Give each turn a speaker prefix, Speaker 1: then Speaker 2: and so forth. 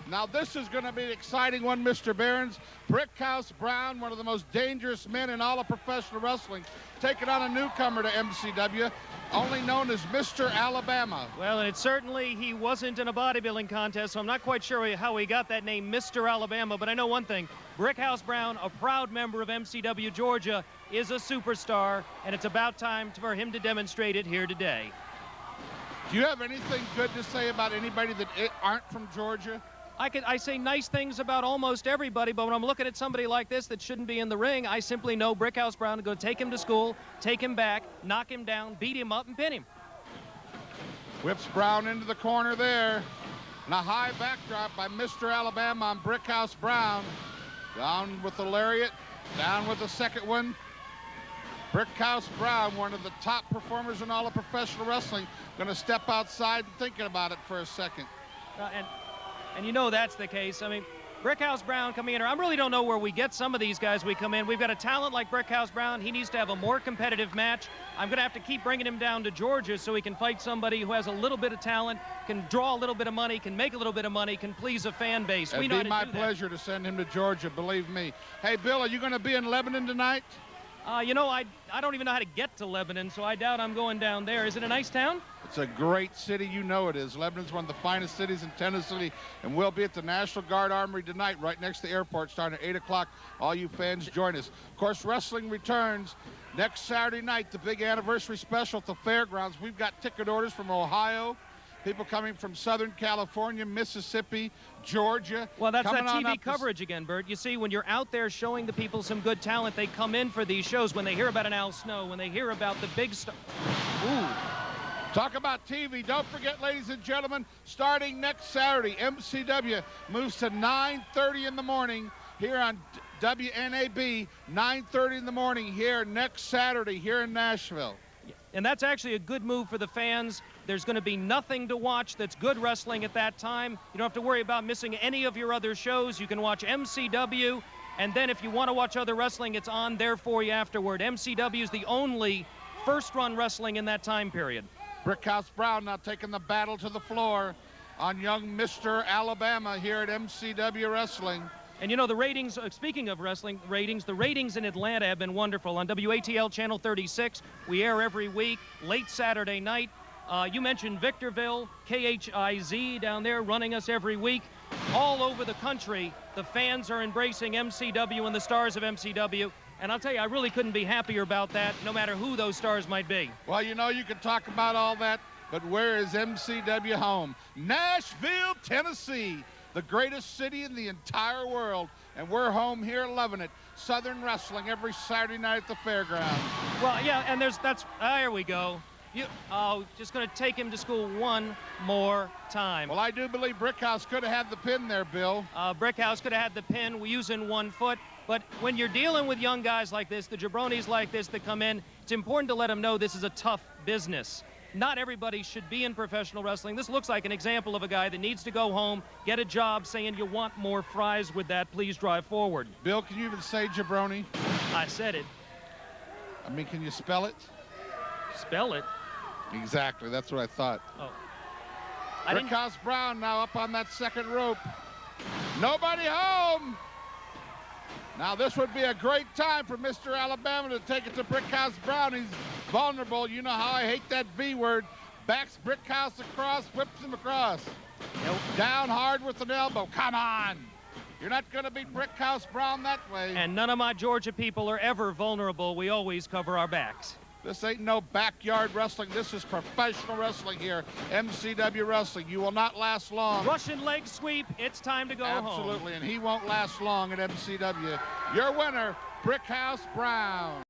Speaker 1: Now this is going to be an exciting one, Mr. Behrens. Brickhouse Brown, one of the most dangerous men in all of professional wrestling, taking on a newcomer to MCW, only known as Mr. Alabama.
Speaker 2: Well, and certainly he wasn't in a bodybuilding contest, so I'm not quite sure how he got that name, Mr. Alabama, but I know one thing. Brickhouse Brown, a proud member of MCW Georgia, is a superstar, and it's about time for him to demonstrate it here today.
Speaker 1: Do you have anything good to say about anybody that aren't from Georgia?
Speaker 2: I say nice things about almost everybody, but when I'm looking at somebody like this that shouldn't be in the ring, I simply know Brickhouse Brown is going to take him to school, take him back, knock him down, beat him up, and pin him.
Speaker 1: Whips Brown into the corner there. And a high backdrop by Mr. Alabama on Brickhouse Brown. Down with the lariat, down with the second one. Brickhouse Brown, one of the top performers in all of professional wrestling, going to step outside and thinking about it for a second.
Speaker 2: And you know that's the case. I mean, Brickhouse Brown coming in here, I really don't know where we get some of these guys we come in. We've got a talent like Brickhouse Brown. He needs to have a more competitive match. I'm going to have to keep bringing him down to Georgia so he can fight somebody who has a little bit of talent, can draw a little bit of money, can make a little bit of money, can please a fan base.
Speaker 1: It'd be my pleasure to send him to Georgia, believe me. Hey, Bill, are you going to be in Lebanon tonight?
Speaker 2: You know, I don't even know how to get to Lebanon, so I doubt I'm going down there. Is it a nice town?
Speaker 1: It's a great city. You know it is. Lebanon's one of the finest cities in Tennessee, and we'll be at the National Guard Armory tonight, right next to the airport, starting at 8 o'clock. All you fans join us. Of course, wrestling returns next Saturday night, the big anniversary special at the fairgrounds. We've got ticket orders from Ohio, people coming from Southern California, Mississippi, Georgia.
Speaker 2: Well, that's that TV coverage again, Bert. You see, when you're out there showing the people some good talent, they come in for these shows. When they hear about an Al Snow, when they hear about the big star. Ooh.
Speaker 1: Talk about TV. Don't forget, ladies and gentlemen, starting next Saturday, MCW moves to 9:30 in the morning here on WNAB, 9:30 in the morning here next Saturday here in Nashville.
Speaker 2: And that's actually a good move for the fans. There's going to be nothing to watch that's good wrestling at that time. You don't have to worry about missing any of your other shows. You can watch MCW, and then if you want to watch other wrestling, it's on there for you afterward. MCW is the only first-run wrestling in that time period.
Speaker 1: Brickhouse Brown now taking the battle to the floor on young Mr. Alabama here at MCW Wrestling.
Speaker 2: And you know, the ratings, speaking of wrestling ratings, the ratings in Atlanta have been wonderful. On WATL Channel 36, we air every week, late Saturday night. You mentioned Victorville, KHIZ down there running us every week. All over the country, the fans are embracing MCW and the stars of MCW. And I'll tell you, I really couldn't be happier about that, no matter who those stars might be.
Speaker 1: Well, you know, you can talk about all that, but where is MCW home? Nashville, Tennessee, the greatest city in the entire world. And we're home here loving it. Southern wrestling every Saturday night at the fairgrounds.
Speaker 2: Well, yeah, and there we go. Just going to take him to school one more time.
Speaker 1: Well, I do believe Brickhouse could have had the pin there, Bill.
Speaker 2: Brickhouse could have had the pin. We're using 1 foot. But when you're dealing with young guys like this, the jabronis like this that come in, it's important to let them know this is a tough business. Not everybody should be in professional wrestling. This looks like an example of a guy that needs to go home, get a job, saying you want more fries with that, please drive forward.
Speaker 1: Bill, can you even say jabroni?
Speaker 2: I said it.
Speaker 1: I mean, can you spell it?
Speaker 2: Spell it?
Speaker 1: Exactly, that's what I thought.
Speaker 2: Oh.
Speaker 1: Brickhouse Brown now up on that second rope. Nobody home! Now this would be a great time for Mr. Alabama to take it to Brickhouse Brown. He's vulnerable. You know how I hate that V word. Backs Brickhouse across, whips him across.
Speaker 2: Nope.
Speaker 1: Down hard with an elbow. Come on. You're not going to beat Brickhouse Brown that way.
Speaker 2: And none of my Georgia people are ever vulnerable. We always cover our backs.
Speaker 1: This ain't no backyard wrestling. This is professional wrestling here. MCW Wrestling. You will not last long.
Speaker 2: Russian leg sweep. It's time to go home.
Speaker 1: Absolutely, and he won't last long at MCW. Your winner, Brickhouse Brown.